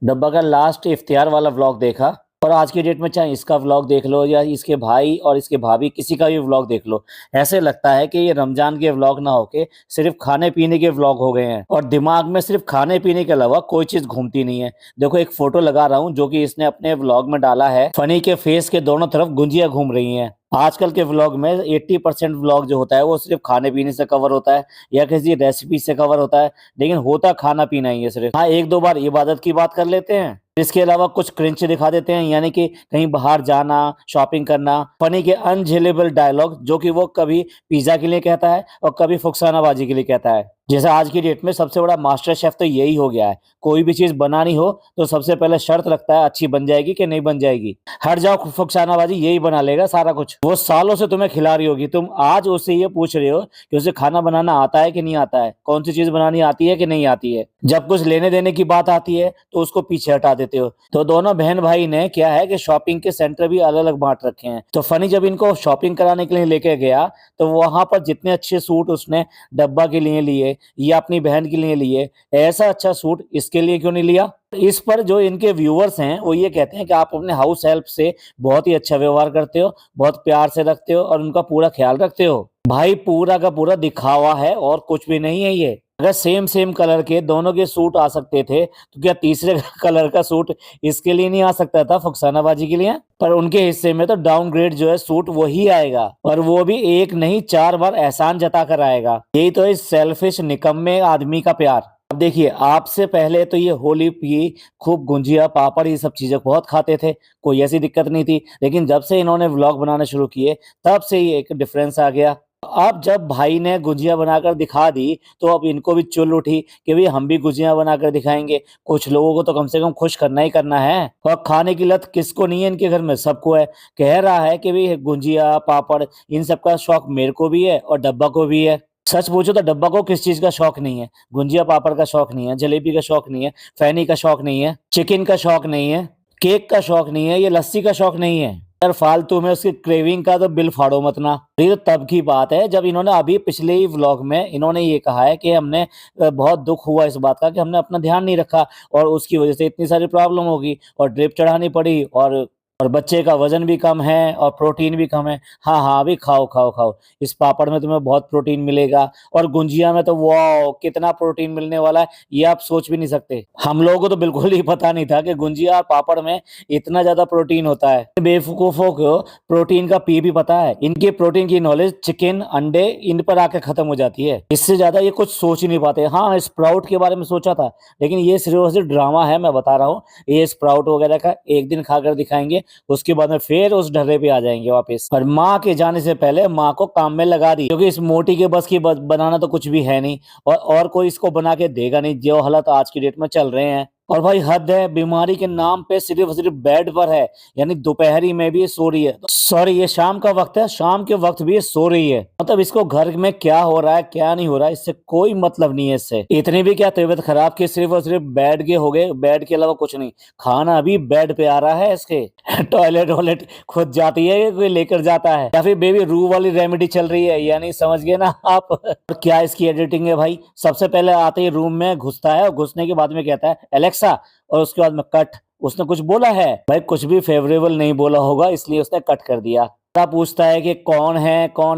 डब्बा का लास्ट इफ्तियार वाला व्लॉग देखा। और आज की डेट में चाहे इसका व्लॉग देख लो या इसके भाई और इसके भाभी किसी का भी व्लॉग देख लो, ऐसे लगता है कि ये रमजान के व्लॉग ना होके सिर्फ खाने पीने के व्लॉग हो गए हैं और दिमाग में सिर्फ खाने पीने के अलावा कोई चीज घूमती नहीं है। देखो एक फोटो लगा रहा हूँ जो कि इसने अपने व्लॉग में डाला है। फनी के फेस के दोनों तरफ गुंजिया घूम रही हैं। आजकल के व्लॉग में 80% व्लॉग जो होता है वो सिर्फ खाने पीने से कवर होता है या किसी रेसिपी से कवर होता है, लेकिन होता खाना पीना ही है सिर्फ। हाँ, एक दो बार इबादत की बात कर लेते हैं, इसके अलावा कुछ क्रिंच दिखा देते हैं, यानी कि कहीं बाहर जाना, शॉपिंग करना, फनी के अनझेलेबल डायलॉग जो कि वो कभी पिज्जा के लिए कहता है और कभी फुकसानाबाजी के लिए कहता है। जैसे आज की डेट में सबसे बड़ा मास्टर शेफ तो यही हो गया है, कोई भी चीज बनानी हो तो सबसे पहले शर्त रखता है अच्छी बन जाएगी कि नहीं बन जाएगी। हट जाओ फुकसानाबाजी, यही बना लेगा सारा कुछ। वो सालों से तुम्हें खिला रही होगी, तुम आज उससे ये पूछ रहे हो कि उसे खाना बनाना आता है कि नहीं आता है, कौन सी चीज बनानी आती है कि नहीं आती है। जब कुछ लेने देने की बात आती है तो उसको पीछे हटा देते हो। तो दोनों बहन भाई ने क्या है कि शॉपिंग के सेंटर भी अलग अलग बांट रखे हैं। तो फनी जब इनको शॉपिंग कराने के लिए लेके गया तो वहां पर जितने अच्छे सूट उसने डब्बा के लिए लिए या अपनी बहन के लिए लिए, ऐसा अच्छा सूट इसके लिए क्यों नहीं लिया। इस पर जो इनके व्यूअर्स हैं वो ये कहते हैं कि आप अपने हाउस हेल्प से बहुत ही अच्छा व्यवहार करते हो, बहुत प्यार से रखते हो और उनका पूरा ख्याल रखते हो। भाई पूरा का पूरा दिखावा है और कुछ भी नहीं है ये। अगर सेम सेम कलर के दोनों के सूट आ सकते थे तो क्या तीसरे कलर का सूट इसके लिए नहीं आ सकता था फुकसानाबाजी के लिए। पर उनके हिस्से में तो डाउनग्रेड जो है सूट वही आएगा, और वो भी एक नहीं 4 बार एहसान जता कर आएगा। यही तो इस सेल्फिश निकम्मे आदमी का प्यार। अब देखिए, आपसे पहले तो ये होली की खूब गुंजिया पापड़ ये सब चीजें बहुत खाते थे, कोई ऐसी दिक्कत नहीं थी। लेकिन जब से इन्होंने व्लॉग बनाना शुरू किए तब से ही एक डिफरेंस आ गया। अब जब भाई ने गुजिया बनाकर दिखा दी तो अब इनको भी चुल उठी कि भाई हम भी गुजिया बनाकर दिखाएंगे, कुछ लोगों को तो कम से कम खुश करना ही करना है। और खाने की लत किसको नहीं है इनके घर में, सबको है। कह रहा है कि भाई गुजिया पापड़ इन सब का शौक मेरे को भी है और डब्बा को भी है। सच पूछो तो डब्बा को किस चीज का शौक नहीं है? गुंजिया पापड़ का शौक नहीं है, जलेबी का शौक नहीं है, फैनी का शौक नहीं है, चिकन का शौक नहीं है, केक का शौक नहीं है, ये लस्सी का शौक नहीं है। यार फालतू में उसकी क्रेविंग का तो बिल फाड़ो मत ना। ये तो तब की बात है जब इन्होंने अभी पिछले ही व्लॉग में इन्होंने ये कहा है कि हमने बहुत दुख हुआ इस बात का कि हमने अपना ध्यान नहीं रखा और उसकी वजह से इतनी सारी प्रॉब्लम होगी और ड्रिप चढ़ानी पड़ी और बच्चे का वजन भी कम है और प्रोटीन भी कम है। हाँ हाँ, अभी खाओ खाओ खाओ, इस पापड़ में तुम्हें बहुत प्रोटीन मिलेगा और गुंजिया में तो वाह कितना प्रोटीन मिलने वाला है ये आप सोच भी नहीं सकते। हम लोगों को तो बिल्कुल ही पता नहीं था कि गुंजिया और पापड़ में इतना ज्यादा प्रोटीन होता है। बेवकूफों को प्रोटीन का पी भी पता है। इनके प्रोटीन की नॉलेज चिकन अंडे इन पर आके खत्म हो जाती है, इससे ज्यादा ये कुछ सोच ही नहीं पाते। हाँ, स्प्राउट के बारे में सोचा था, लेकिन ये सिर्फ और सिर्फ ड्रामा है, मैं बता रहा हूँ। ये स्प्राउट वगैरह का एक दिन खाकर दिखाएंगे, उसके बाद में फिर उस ढर्रे पे आ जाएंगे वापस। और माँ के जाने से पहले माँ को काम में लगा दी, क्योंकि इस मोटी के बस की बनाना तो कुछ भी है नहीं और कोई इसको बना के देगा नहीं, जो हालात आज की डेट में चल रहे हैं। और भाई हद है, बीमारी के नाम पे सिर्फ सिर्फ बेड पर है, यानी दोपहरी में भी ये सो रही है। सॉरी, ये शाम का वक्त है, शाम के वक्त भी ये सो रही है। मतलब इसको घर में क्या हो रहा है क्या नहीं हो रहा है इससे कोई मतलब नहीं है। इससे इतनी भी क्या तबीयत खराब की सिर्फ और सिर्फ बेड के हो गए, बेड के अलावा कुछ नहीं। खाना भी बेड पे आ रहा है इसके। टॉयलेट वॉयलेट खुद जाती है, कोई लेकर जाता है, या फिर बेबी रू वाली रेमेडी चल रही है, यानी समझ गए ना आप। और क्या इसकी एडिटिंग है भाई। सबसे पहले आते ही रूम में घुसता है और घुसने के बाद में कहता है एलेक्सा, और उसके बाद में कट। उसने कुछ बोला है भाई, कुछ भी फेवरेबल नहीं बोला होगा इसलिए उसने कट कर दिया। पूछता है कि कौन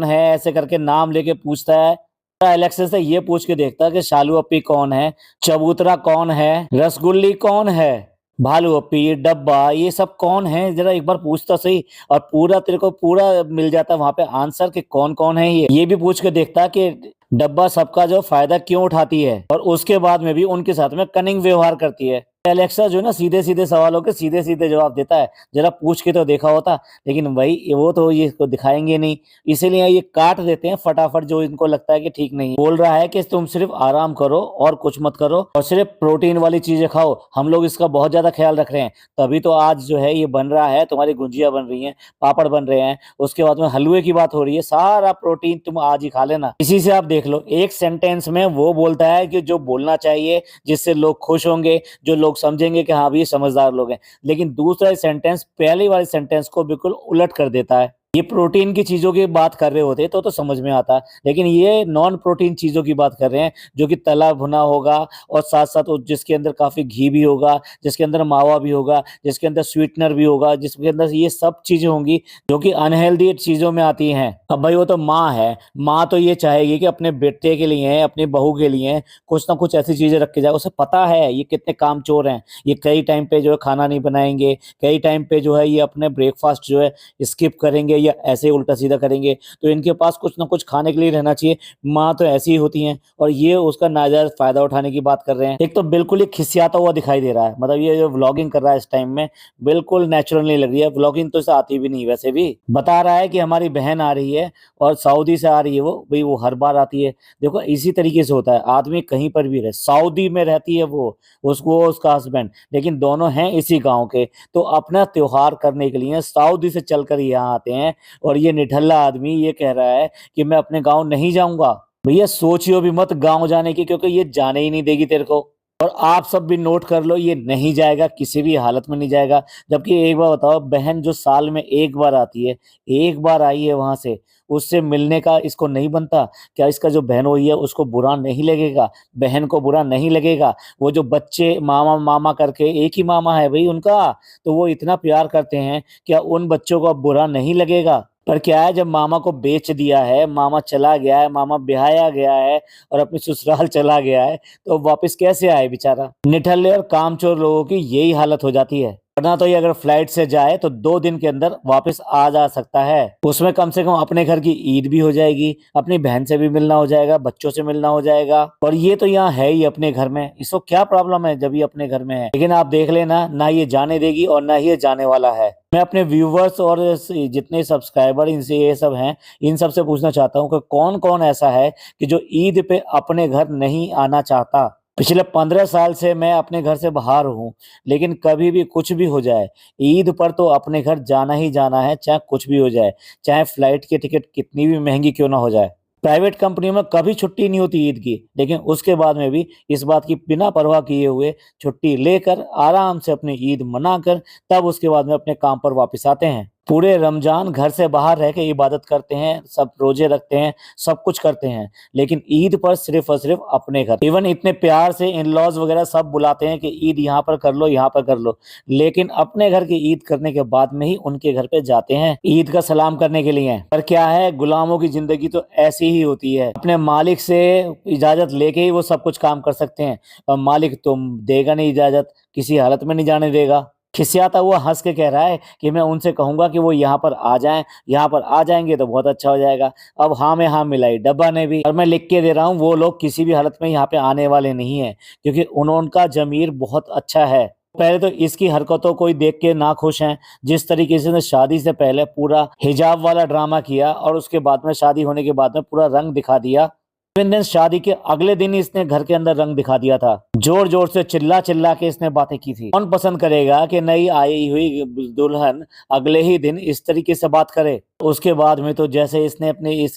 है ऐसे करके नाम लेके पूछता है। एलेक्सा से ये पूछ के देखता है कि शालू अप्पी कौन है, चबूतरा कौन है, रसगुल्ली कौन है, भालू अप्पी डब्बा ये सब कौन है, जरा एक बार पूछता सही। और पूरा तेरे को पूरा मिल जाता है वहां पे आंसर कि कौन कौन है। ये भी पूछ के देखता है कि डब्बा सबका जो फायदा क्यों उठाती है, और उसके बाद में भी उनके साथ में कनिंग व्यवहार करती है। एलेक्सा जो है ना सीधे सीधे सवालों के सीधे सीधे जवाब देता है, जरा पूछ के तो देखा होता। लेकिन भाई वो तो ये इसको दिखाएंगे नहीं, इसीलिए ये काट देते हैं फटाफट जो इनको लगता है कि ठीक नहीं। बोल रहा है कि तुम सिर्फ आराम करो और कुछ मत करो और सिर्फ प्रोटीन वाली चीजें खाओ, हम लोग इसका बहुत ज्यादा ख्याल रख रहे हैं। तभी तो आज जो है ये बन रहा है, तुम्हारी गुंजिया बन रही है, पापड़ बन रहे हैं, उसके बाद में हलवे की बात हो रही है। सारा प्रोटीन तुम आज ही खा लेना। इसी से आप देख लो, एक सेंटेंस में वो बोलता है कि जो बोलना चाहिए, जिससे लोग खुश होंगे, जो लोग समझेंगे कि हाँ भी ये समझदार लोग हैं, लेकिन दूसरा सेंटेंस पहली वाले सेंटेंस को बिल्कुल उलट कर देता है। ये प्रोटीन की चीज़ों की बात कर रहे होते तो समझ में आता, लेकिन ये नॉन प्रोटीन चीज़ों की बात कर रहे हैं, जो कि तला भुना होगा और साथ-साथ वो जिसके अंदर काफ़ी घी भी होगा, जिसके अंदर मावा भी होगा, जिसके अंदर स्वीटनर भी होगा, जिसके अंदर ये सब चीज़ें होंगी, जो कि अनहेल्दी चीज़ों में आती हैं। अब भाई वो तो माँ है, माँ तो ये चाहेगी कि अपने बेटे के लिए, अपनी बहू के लिए कुछ ना कुछ ऐसी चीज़ें रख के जाए। उसे पता है ये कितने कामचोर हैं, ये कई टाइम पे जो है खाना नहीं बनाएँगे, कई टाइम पे जो है ये अपने ब्रेकफ़ास्ट जो है स्किप करेंगे या ऐसे ही उल्टा-सीधा करेंगे, तो इनके पास कुछ ना कुछ खाने के लिए रहना चाहिए। माँ तो ऐसी ही होती हैं और ये उसका नाजायज़ फ़ायदा उठाने की बात कर रहे हैं। एक तो बिल्कुल ही खिसियाता हुआ दिखाई दे रहा है, मतलब ये जो व्लॉगिंग कर रहा है इस टाइम में, बिल्कुल नेचुरल नहीं लग रही है। व्लॉगिंग तो इसे आती भी नहीं वैसे भी। बता रहा है कि हमारी बहन आ रही है और सऊदी से आ रही है वो, भई वो हर बार आती है। देखो इसी तरीके से होता है, आदमी कहीं पर भी रहे, सऊदी में रहती है वो, उसका हस्बैंड, लेकिन दोनों हैं इसी गाँव के, तो अपना त्योहार करने के लिए सऊदी से चलकर यहाँ आते हैं और ये निठल्ला आदमी ये कह रहा है कि मैं अपने गाँव नहीं जाऊँगा। भैया सोचियो भी मत गाँव जाने की, क्योंकि ये जाने ही नहीं देगी तेरे को। और आप सब भी नोट कर लो, ये नहीं जाएगा, किसी भी हालत में नहीं जाएगा। जबकि एक बार बताओ, बहन जो साल में 1 बार आती है, 1 बार आई है वहाँ से, उससे मिलने का इसको नहीं बनता? क्या इसका जो बहनोई है उसको बुरा नहीं लगेगा? बहन को बुरा नहीं लगेगा? वो जो बच्चे मामा, मामा करके, एक ही मामा है भई उनका, तो वो इतना प्यार करते हैं, क्या उन बच्चों को अब बुरा नहीं लगेगा? पर क्या है, जब मामा को बेच दिया है, मामा चला गया है, मामा ब्याया गया है और अपने ससुराल चला गया है, तो वापस कैसे आए बेचारा? निठल्ले और कामचोर लोगों की यही हालत हो जाती है। वरना तो ये अगर फ्लाइट से जाए तो 2 दिन के अंदर वापस आ जा सकता है। उसमें कम से कम अपने घर की ईद भी हो जाएगी, अपनी बहन से भी मिलना हो जाएगा, बच्चों से मिलना हो जाएगा, और ये तो यहाँ है ही अपने घर में, इसको क्या प्रॉब्लम है जब ये अपने घर में है। लेकिन आप देख लेना, ना ये जाने देगी और ना ही ये जाने वाला है। मैं अपने व्यूवर्स और जितने सब्सक्राइबर इनसे ये सब हैं, इन सब से पूछना चाहता हूँ कि कौन-कौन ऐसा है कि जो ईद पे अपने घर नहीं आना चाहता? पिछले 15 साल से मैं अपने घर से बाहर हूँ, लेकिन कभी भी कुछ भी हो जाए, ईद पर तो अपने घर जाना ही जाना है, चाहे कुछ भी हो जाए, चाहे फ्लाइट की टिकट कितनी भी महँगी क्यों ना हो जाए। प्राइवेट कंपनियों में कभी छुट्टी नहीं होती ईद की, लेकिन उसके बाद में भी इस बात की बिना परवाह किए हुए छुट्टी लेकर आराम से अपनी ईद मनाकर तब उसके बाद में अपने काम पर वापस आते हैं। पूरे रमज़ान घर से बाहर रह के इबादत करते हैं, सब रोज़े रखते हैं, सब कुछ करते हैं, लेकिन ईद पर सिर्फ़ और सिर्फ़ अपने घर। इवन इतने प्यार से इन-लॉज़ वग़ैरह सब बुलाते हैं कि ईद यहाँ पर कर लो, यहाँ पर कर लो, लेकिन अपने घर की ईद करने के बाद में ही उनके घर पे जाते हैं, ईद का सलाम करने के लिए। पर क्या है, गुलामों की ज़िंदगी तो ऐसी ही होती है। अपने मालिक से इजाज़त लेके ही वो सब कुछ काम कर सकते हैं, और मालिक तो देगा नहीं इजाज़त, किसी हालत में नहीं जाने देगा। खिसियाता हुआ हँस के कह रहा है कि मैं उनसे कहूँगा कि वो यहाँ पर आ जाएँ, यहाँ पर आ जाएँगे तो बहुत अच्छा हो जाएगा। अब हाँ में हाँ मिलाई डब्बा ने भी, और मैं लिख के दे रहा हूँ, वो लोग किसी भी हालत में यहाँ पे आने वाले नहीं हैं, क्योंकि उनका ज़मीर बहुत अच्छा है। पहले तो इसकी हरकतों को ही देख के नाखुश हैं, जिस तरीके से इसने शादी से पहले पूरा हिजाब वाला ड्रामा किया और उसके बाद में शादी होने के बाद में पूरा रंग दिखा दिया। इवन दिन शादी के अगले दिन इसने घर के अंदर रंग दिखा दिया था। जोर-जोर से चिल्ला-चिल्ला के इसने बातें की थी। कौन पसंद करेगा कि नई आई हुई दुल्हन अगले ही दिन इस तरीके से बात करे? उसके बाद में तो जैसे इसने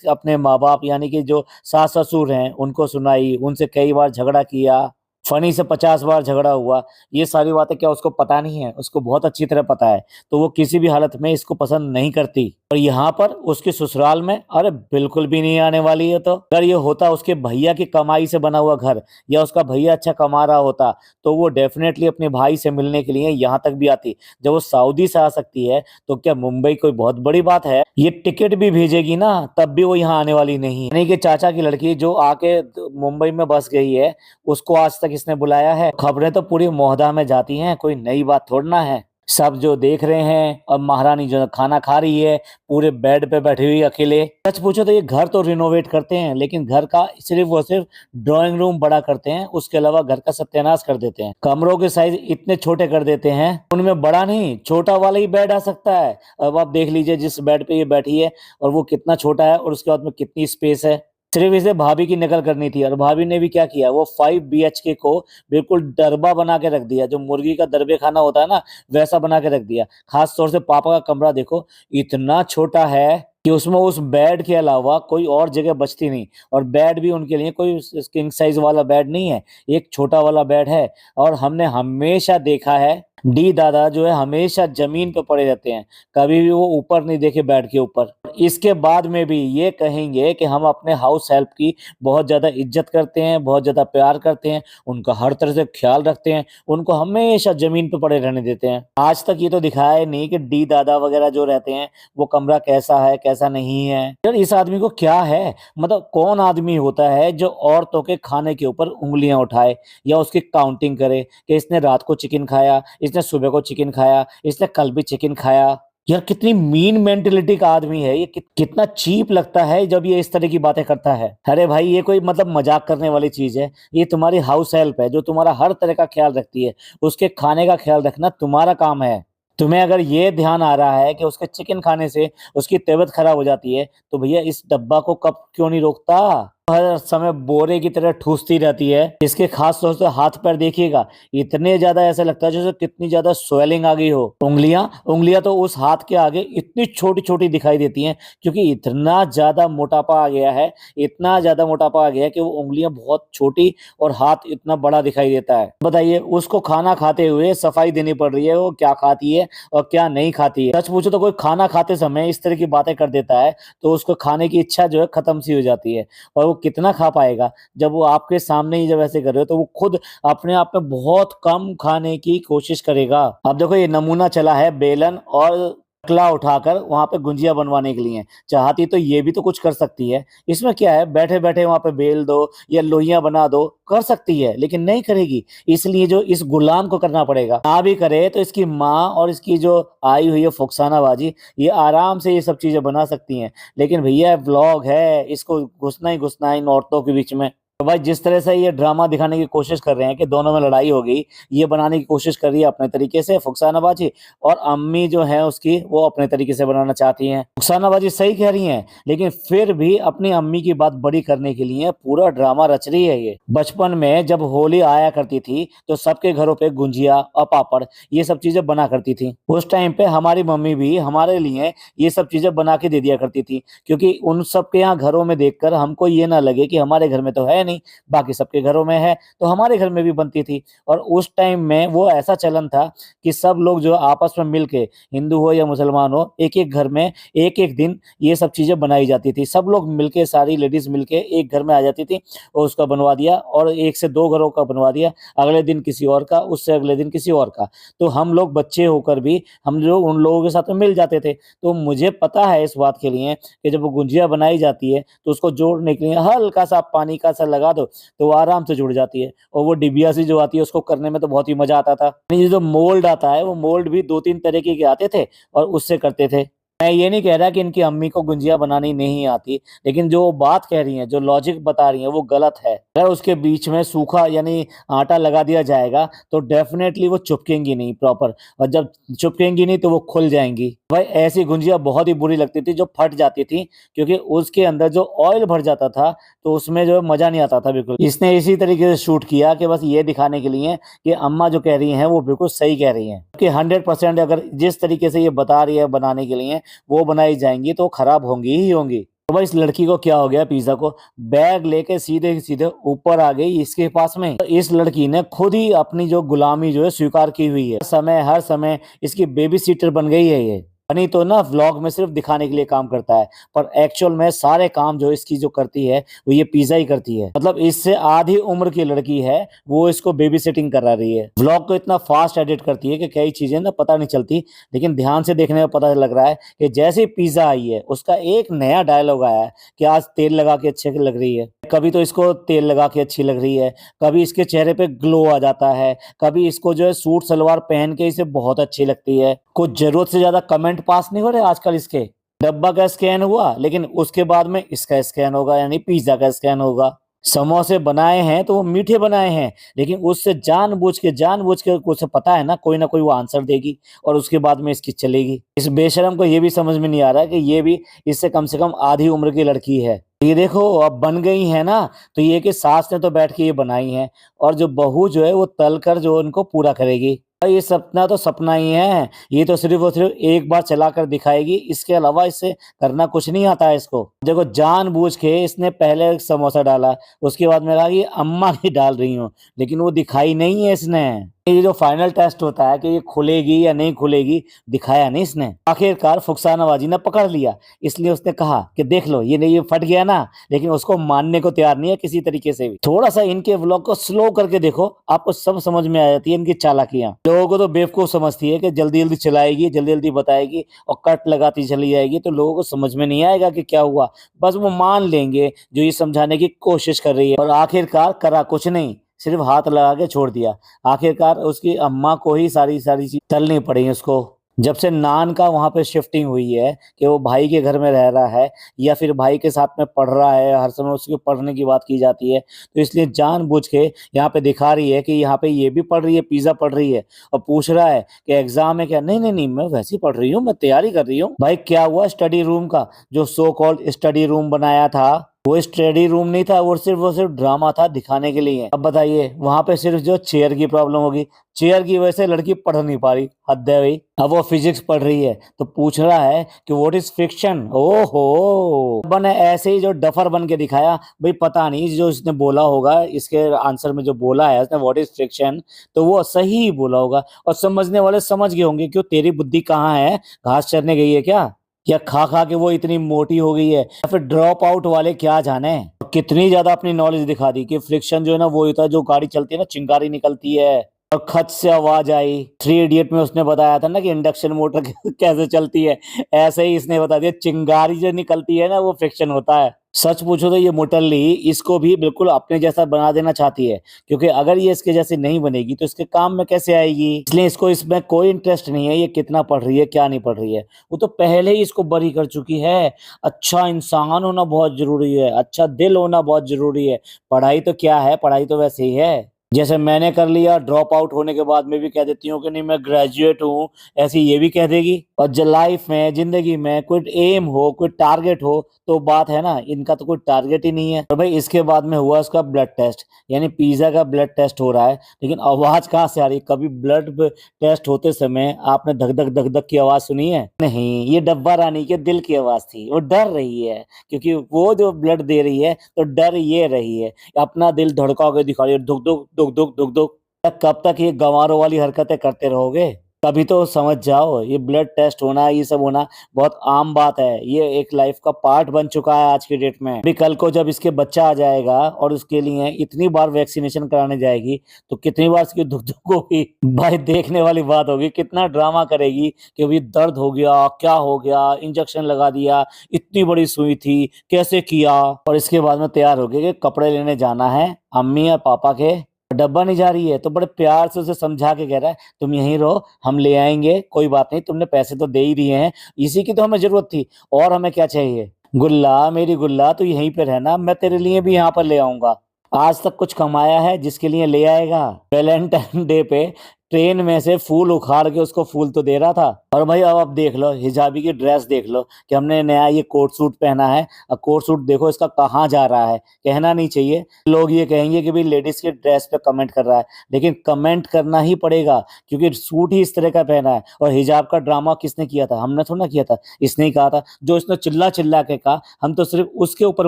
अपने माँ-बाप यानी कि जो सास-ससुर हैं उनको सुनाई, उनसे कई बार झगड़ा किया, फ़नी से 50 बार झगड़ा हुआ। ये सारी बातें क्या उसको पता नहीं है? उसको बहुत अच्छी तरह पता है। तो वो किसी भी हालत में इसको पसंद नहीं करती। और यहाँ पर उसके ससुराल में अरे बिल्कुल भी नहीं आने वाली है। तो अगर ये होता उसके भैया की कमाई से बना हुआ घर, या उसका भैया अच्छा कमा रहा होता, तो वो डेफ़िनेटली अपने भाई से मिलने के लिए यहाँ तक भी आती। जब वो सऊदी से आ सकती है, तो क्या मुंबई कोई बहुत बड़ी बात है? ये टिकट भी भेजेगी ना, तब भी वो यहाँ आने वाली नहीं है। यानी कि चाचा की लड़की जो आके मुंबई में बस गई है, उसको आज तक इसने बुलाया है? खबरें तो पूरी मोहदा में जाती हैं, कोई नई बात थोड़ी ना है। सब जो देख रहे हैं, और महारानी जो खाना खा रही है, पूरे बेड पे बैठी हुई अकेले। सच पूछो तो ये घर तो रिनोवेट करते हैं, लेकिन घर का सिर्फ और सिर्फ ड्राइंग रूम बड़ा करते हैं, उसके अलावा घर का सत्यानाश कर देते हैं। कमरों के साइज इतने छोटे कर देते हैं, उनमें बड़ा नहीं छोटा वाला ही बेड आ सकता है। अब आप देख लीजिए जिस बेड पे ये बैठी है, और वो कितना छोटा है, और उसके बाद में कितनी स्पेस है। सिर्फ इसे भाभी की नकल करनी थी, और भाभी ने भी क्या किया, वो 5 बीएचके को बिल्कुल डरबा बना के रख दिया, जो मुर्गी का दरबे खाना होता है ना, वैसा बना के रख दिया। खास तौर से पापा का कमरा देखो, इतना छोटा है कि उसमें उस बेड के अलावा कोई और जगह बचती नहीं, और बेड भी उनके लिए कोई किंग साइज वाला बेड नहीं है, एक छोटा वाला बेड है। और हमने हमेशा देखा है डी दादा जो है हमेशा जमीन पे पड़े रहते हैं, कभी भी वो ऊपर नहीं देखे बैठ के ऊपर। इसके बाद में भी ये कहेंगे कि हम अपने हाउस हेल्प की बहुत ज्यादा इज्जत करते हैं, बहुत ज्यादा प्यार करते हैं, उनका हर तरह से ख्याल रखते हैं, उनको हमेशा जमीन पे पड़े रहने देते हैं। आज तक ये तो दिखाया ही नहीं कि डी दादा वगैरह जो रहते हैं वो कमरा कैसा है कैसा नहीं है। यार इस आदमी को क्या है, मतलब कौन आदमी होता है जो औरतों के खाने के ऊपर उंगलियां उठाए या उसकी काउंटिंग करे कि इसने रात को चिकन खाया, इसने सुबह को चिकन खाया, इसने कल भी चिकन खाया। यार कितनी मीन मेंटेलिटी का आदमी है ये, कितना चीप लगता है जब ये इस तरह की बातें करता है। अरे भाई ये कोई मतलब मजाक करने वाली चीज है? ये तुम्हारी हाउस हेल्प है जो तुम्हारा हर तरह का ख्याल रखती है, उसके खाने का ख्याल रखना तुम्हारा काम है। तुम्हें अगर ये ध्यान आ रहा है कि उसके चिकन खाने से उसकी तबीयत खराब हो जाती है, तो भैया इस डब्बा को कब क्यों नहीं रोकता? हर समय बोरे की तरह ठूसती रहती है। इसके खास तौर से हाथ पैर देखिएगा, इतने ज्यादा ऐसा लगता है जैसे कितनी ज्यादा स्वेलिंग आ गई हो। उंगलियां उंगलियां तो उस हाथ के आगे इतनी छोटी छोटी दिखाई देती हैं, क्योंकि इतना ज्यादा मोटापा आ गया है, इतना ज्यादा मोटापा आ गया है कि वो उंगलियां बहुत छोटी और हाथ इतना बड़ा दिखाई देता है। बताइए उसको खाना खाते हुए सफाई देनी पड़ रही है, वो क्या खाती है और क्या नहीं खाती है। सच पूछो तो कोई खाना खाते समय इस तरह की बातें कर देता है तो उसको खाने की इच्छा जो है खत्म सी हो जाती है। और वो कितना खा पाएगा जब वो आपके सामने ही जब ऐसे कर रहे हो, तो वो खुद अपने आप में बहुत कम खाने की कोशिश करेगा। अब देखो ये नमूना चला है बेलन और चकला उठाकर वहां पे गुंजिया बनवाने के लिए। चाहती तो ये भी तो कुछ कर सकती है, इसमें क्या है, बैठे बैठे वहां पे बेल दो या लोइयां बना दो, कर सकती है, लेकिन नहीं करेगी। इसलिए जो इस गुलाम को करना पड़ेगा। ना भी करे तो इसकी माँ और इसकी जो आई हुई है फुकसाना बाजी, ये आराम से ये सब चीजें बना सकती हैं। लेकिन भैया व्लॉग है, इसको घुसना ही घुसना है इन औरतों के बीच में। तो भाई जिस तरह से ये ड्रामा दिखाने की कोशिश कर रहे हैं कि दोनों में लड़ाई हो गई, ये बनाने की कोशिश कर रही है अपने तरीके से फुकसाना बाजी, और अम्मी जो है उसकी वो अपने तरीके से बनाना चाहती हैं। फुकसाना बाजी सही कह रही हैं, लेकिन फिर भी अपनी अम्मी की बात बड़ी करने के लिए पूरा ड्रामा रच रही है ये। बचपन में जब होली आया करती थी तो सबके घरों पे गुंजिया और पापड़ ये सब चीजें बना करती थी। उस टाइम पे हमारी मम्मी भी हमारे लिए ये सब चीजें बना के दे दिया करती थी, क्योंकि उन सबके यहाँ घरों में देखकर हमको ये ना लगे कि हमारे घर में तो है नहीं, बाकी सबके घरों में है, तो हमारे घर में भी बनती थी। और उस टाइम में वो ऐसा चलन था कि सब लोग जो आपस में मिलके, हिंदू हो या मुसलमान हो, एक एक घर में एक एक दिन ये सब चीजें बनाई जाती थी। सब लोग मिलके, सारी लेडीज मिलके एक घर में आ जाती थी और उसका बनवा दिया, और एक से दो घरों का बनवा दिया, अगले दिन किसी और का, उससे अगले दिन किसी और का। तो हम लोग बच्चे होकर भी हम लोग उन लोगों के साथ में मिल जाते थे। तो मुझे पता है इस बात के लिए कि जब वो गुंजिया बनाई जाती है तो उसको जोड़ने के लिए हल्का सा पानी का असर लगा दो तो वो आराम से जुड़ जाती है। और वो डिबिया सी जो आती है उसको करने में तो बहुत ही मजा आता था। ये जो मोल्ड आता है वो मोल्ड भी दो तीन तरीके के आते थे और उससे करते थे। मैं ये नहीं कह रहा कि इनकी अम्मी को गुंजिया बनानी नहीं आती, लेकिन जो बात कह रही हैं, जो लॉजिक बता रही हैं, वो गलत है। अगर उसके बीच में सूखा यानी आटा लगा दिया जाएगा तो डेफिनेटली वो चिपकेंगी नहीं प्रॉपर, और जब चिपकेंगी नहीं तो वो खुल जाएंगी। भाई ऐसी गुंजिया बहुत ही बुरी लगती थी जो फट जाती थी, क्योंकि उसके अंदर जो ऑयल भर जाता था तो उसमें जो मजा नहीं आता था बिल्कुल। इसने इसी तरीके से शूट किया कि बस ये दिखाने के लिए कि अम्मा जो कह रही हैं वो बिल्कुल सही कह रही हैं, कि 100% अगर जिस तरीके से ये बता रही है बनाने के लिए वो बनाई जाएंगी तो खराब होंगी ही होंगी। तो भाई इस लड़की को क्या हो गया, पिज्जा को बैग लेके सीधे सीधे ऊपर आ गई इसके पास में। तो इस लड़की ने खुद ही अपनी जो गुलामी जो है स्वीकार की हुई है, हर समय इसकी बेबी सीटर बन गई है ये। बनी तो ना व्लॉग में सिर्फ दिखाने के लिए काम करता है, पर एक्चुअल में सारे काम जो इसकी जो करती है वो ये पिज्जा ही करती है। मतलब इससे आधी उम्र की लड़की है, वो इसको बेबी सिटिंग करा रही है। व्लॉग को इतना फास्ट एडिट करती है कि कई चीजें ना पता नहीं चलती, लेकिन ध्यान से देखने में पता लग रहा है कि जैसे पिज्जा आई है उसका एक नया डायलॉग आया है कि आज तेल लगा के अच्छे लग रही है। कभी तो इसको तेल लगा के अच्छी लग रही है, कभी इसके चेहरे पे ग्लो आ जाता है, कभी इसको जो है सूट सलवार पहन के इसे बहुत अच्छी लगती है। कुछ जरूरत से ज्यादा कमेंट पास नहीं हो रहे आजकल इसके। डब्बा का स्कैन हुआ, लेकिन उसके बाद में इसका स्कैन होगा, यानी पिज्जा का स्कैन होगा। समोसे बनाए हैं तो वो मीठे बनाए हैं, लेकिन उससे जानबूझ के उसे पता है ना कोई वो आंसर देगी और उसके बाद में इसकी चलेगी। इस बेशरम को ये भी समझ में नहीं आ रहा है कि ये भी इससे कम से कम आधी उम्र की लड़की है। ये देखो अब बन गई है ना, तो ये कि सास ने तो बैठ के ये बनाई है, और जो बहू जो है वो तल कर जो उनको पूरा करेगी। ये सपना तो सपना ही है, ये तो सिर्फ और सिर्फ एक बार चला कर दिखाएगी, इसके अलावा इससे करना कुछ नहीं आता है इसको। देखो जानबूझ के इसने पहले समोसा डाला, उसके बाद में कहा कि अम्मा की डाल रही हूँ, लेकिन वो दिखाई नहीं है इसने। ये जो फाइनल टेस्ट होता है कि ये खुलेगी या नहीं खुलेगी, दिखाया नहीं इसने। आखिरकार फुकसानाबाजी ने पकड़ लिया, इसलिए उसने कहा कि देख लो ये नहीं, ये फट गया ना, लेकिन उसको मानने को तैयार नहीं है किसी तरीके से भी। थोड़ा सा इनके व्लॉग को स्लो करके देखो, आपको सब समझ में आ जाती है इनकी चालाकियां। लोगों को तो बेवकूफ समझती है कि जल्दी जल्दी चलाएगी, जल्दी जल्दी बताएगी और कट लगाती चली जाएगी, तो लोगों को समझ में नहीं आएगा कि क्या हुआ। बस वो मान लेंगे जो ये समझाने की कोशिश कर रही है, और आखिरकार करा कुछ नहीं, सिर्फ हाथ लगा के छोड़ दिया। आखिरकार उसकी अम्मा को ही सारी सारी चीज तलनी पड़ी उसको। जब से नान का वहां पे शिफ्टिंग हुई है कि वो भाई के घर में रह रहा है या फिर भाई के साथ में पढ़ रहा है, हर समय उसके पढ़ने की बात की जाती है, तो इसलिए जानबूझ के यहाँ पे दिखा रही है कि यहाँ पे ये भी पढ़ रही है, पिज्जा पढ़ रही है, और पूछ रहा है कि एग्जाम है क्या। नहीं नहीं नहीं, मैं वैसे ही पढ़ रही हूँ, मैं तैयारी कर रही हूँ। भाई क्या हुआ स्टडी रूम का, जो सो कॉल्ड स्टडी रूम बनाया था वो स्टडी रूम नहीं था, वो सिर्फ ड्रामा था दिखाने के लिए। अब बताइए वहां पे सिर्फ जो चेयर की प्रॉब्लम होगी, चेयर की वजह से लड़की पढ़ नहीं पा रही, हद है भाई। अब वो फिजिक्स पढ़ रही है तो पूछ रहा है कि व्हाट इज फ्रिक्शन। ओहो, ने ऐसे ही जो डफर बन के दिखाया। भाई पता नहीं जो इसने बोला होगा, इसके आंसर में जो बोला है उसने व्हाट इज फ्रिक्शन, तो वो सही ही बोला होगा, और समझने वाले समझ गए होंगे। क्यों, तेरी बुद्धि कहाँ है, घास चरने गई है क्या, या खा खा के वो इतनी मोटी हो गई है, या फिर ड्रॉप आउट वाले क्या जाने। कितनी ज्यादा अपनी नॉलेज दिखा दी कि फ्रिक्शन जो है ना वो होता है, जो गाड़ी चलती है ना चिंगारी निकलती है और खच से आवाज आई। थ्री इडियट में उसने बताया था ना कि इंडक्शन मोटर कैसे चलती है, ऐसे ही इसने बता दिया चिंगारी जो निकलती है ना वो फ्रिक्शन होता है। सच पूछो तो ये मोटरली इसको भी बिल्कुल अपने जैसा बना देना चाहती है, क्योंकि अगर ये इसके जैसी नहीं बनेगी तो इसके काम में कैसे आएगी। इसलिए इसको इसमें कोई इंटरेस्ट नहीं है, ये कितना पढ़ रही है क्या नहीं पढ़ रही है, वो तो पहले ही इसको बरी कर चुकी है। अच्छा इंसान होना बहुत जरूरी है, अच्छा दिल होना बहुत जरूरी है, पढ़ाई तो क्या है, पढ़ाई तो वैसे ही है। जैसे मैंने कर लिया, ड्रॉप आउट होने के बाद में भी कह देती हूँ कि नहीं मैं ग्रेजुएट हूँ, ऐसी ये भी कह देगी। और जो लाइफ में, जिंदगी में कोई एम हो, कोई टारगेट हो तो बात है ना, इनका तो कोई टारगेट ही नहीं है। और भाई इसके बाद में हुआ उसका ब्लड टेस्ट, यानी पिज्जा का ब्लड टेस्ट हो रहा है, लेकिन आवाज कहाँ से आ रही। कभी ब्लड टेस्ट होते समय आपने धक धक धक धक की आवाज सुनी है? नहीं, ये डब्बा रानी के दिल की आवाज थी, वो डर रही है, क्योंकि वो जो ब्लड दे रही है तो डर ये रही है, अपना दिल धड़का के दिखा रही है, दुख दुख दुख दुख दुख दुख। कब तक ये गंवारों वाली हरकतें करते रहोगे? कभी तो समझ जाओ, ये ब्लड टेस्ट होना, ये सब होना बहुत आम बात है, ये एक लाइफ का पार्ट बन चुका है आज की डेट में। अभी कल को जब इसके बच्चा आ जाएगा और उसके लिए इतनी बार वैक्सीनेशन कराने जाएगी तो कितनी बार इसकी दुख दुख होगी। भाई देखने वाली बात होगी, कितना ड्रामा करेगी कि अभी दर्द हो गया, क्या हो गया, इंजेक्शन लगा दिया, इतनी बड़ी सुई थी, कैसे किया। और इसके बाद में तैयार हो गए कि कपड़े लेने जाना है अम्मी और पापा के। डब्बा नहीं जा रही है तो बड़े प्यार से उसे समझा के कह रहा है तुम यहीं रहो, हम ले आएंगे, कोई बात नहीं, तुमने पैसे तो दे ही दिए हैं, इसी की तो हमें जरूरत थी, और हमें क्या चाहिए। गुल्ला मेरी गुल्ला तू यहीं पे रहना, मैं तेरे लिए भी यहाँ पर ले आऊंगा। आज तक कुछ कमाया है जिसके लिए ले आएगा। वैलेंटाइन डे पे ट्रेन में से फूल उखाड़ के उसको फूल तो दे रहा था। और भाई अब आप देख लो हिजाबी की ड्रेस, देख लो कि हमने नया ये कोट सूट पहना है, और कोट सूट देखो इसका कहाँ जा रहा है। कहना नहीं चाहिए, लोग ये कहेंगे कि भाई लेडीज की ड्रेस पे कमेंट कर रहा है, लेकिन कमेंट करना ही पड़ेगा क्योंकि सूट ही इस तरह का पहना है। और हिजाब का ड्रामा किसने किया था? हमने थोड़ा ना किया था, इसने ही कहा था। जो इसने चिल्ला चिल्ला के कहा, हम तो सिर्फ उसके ऊपर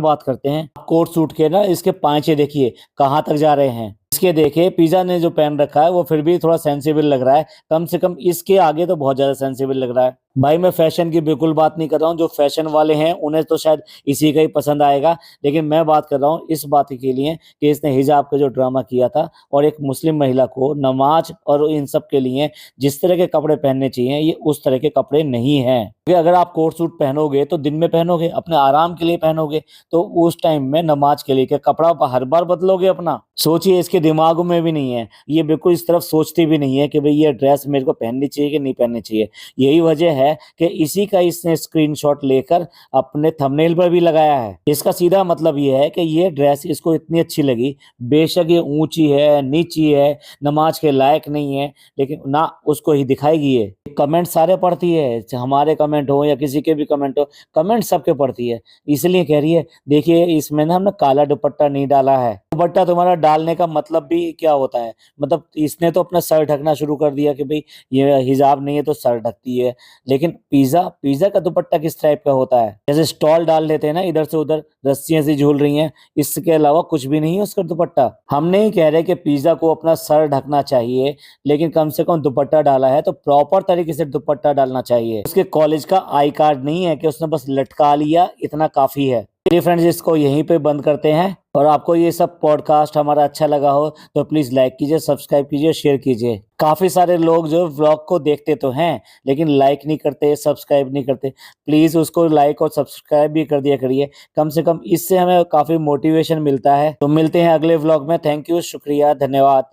बात करते हैं। कोट सूट के ना इसके पांचे देखिए कहाँ तक जा रहे हैं। इसके देखे पिज्जा ने जो पहन रखा है वो फिर भी थोड़ा सेंसिबल लग रहा है, कम से कम इसके आगे तो बहुत ज्यादा सेंसिबल लग रहा है। भाई मैं फैशन की बिल्कुल बात नहीं कर रहा हूँ, जो फैशन वाले हैं उन्हें तो शायद इसी का ही पसंद आएगा, लेकिन मैं बात कर रहा हूँ इस बात के लिए कि इसने हिजाब का जो ड्रामा किया था और एक मुस्लिम महिला को नमाज और इन सब के लिए जिस तरह के कपड़े पहनने चाहिए ये उस तरह के कपड़े नहीं है। क्योंकि अगर आप कोट सूट पहनोगे तो दिन में पहनोगे, अपने आराम के लिए पहनोगे, तो उस टाइम में नमाज के लिए क्या कपड़ा हर बार बदलोगे अपना? सोचिए, इसके दिमाग में भी नहीं है, ये बिल्कुल इस तरफ सोचती भी नहीं है कि भाई ये ड्रेस मेरे को पहननी चाहिए कि नहीं पहननी चाहिए। यही वजह है कि इसी का इसने स्क्रीनशॉट लेकर अपने थंबनेल पर भी लगाया है। इसका सीधा मतलब ये है कि ये ड्रेस इसको इतनी अच्छी लगी, बेशक ये ऊंची है, नीची है, नमाज के लायक नहीं है, लेकिन ना उसको ही दिखाएगी। ये कमेंट सारे पढ़ती है, हमारे कमेंट हो या किसी के भी कमेंट हो, कमेंट सबके पढ़ती है, इसलिए कह रही है देखिए इसमें ना हमने काला दुपट्टा नहीं डाला है। दुपट्टा तुम्हारा डालने का मतलब भी क्या होता है? मतलब इसने तो अपना सर ढकना शुरू कर दिया कि भाई ये हिजाब नहीं है तो सर ढकती है, लेकिन पिज्जा पिज्जा का दुपट्टा किस टाइप का होता है? जैसे स्टॉल डाल देते हैं ना, इधर से उधर रस्सियां सी झूल रही हैं, इसके अलावा कुछ भी नहीं है उसका दुपट्टा। हम नहीं कह रहे कि पिज्जा को अपना सर ढकना चाहिए, लेकिन कम से कम दुपट्टा डाला है तो प्रॉपर तरीके से दुपट्टा डालना चाहिए। उसके कॉलेज का आई कार्ड नहीं है कि उसने बस लटका लिया, इतना काफी है। चलिए फ्रेंड्स, इसको यहीं पे बंद करते हैं। और आपको ये सब पॉडकास्ट हमारा अच्छा लगा हो तो प्लीज लाइक कीजिए, सब्सक्राइब कीजिए, शेयर कीजिए। काफी सारे लोग जो व्लॉग को देखते तो हैं लेकिन लाइक नहीं करते, सब्सक्राइब नहीं करते। प्लीज उसको लाइक और सब्सक्राइब भी कर दिया करिए, कम से कम इससे हमें काफी मोटिवेशन मिलता है। तो मिलते हैं अगले व्लॉग में। थैंक यू, शुक्रिया, धन्यवाद।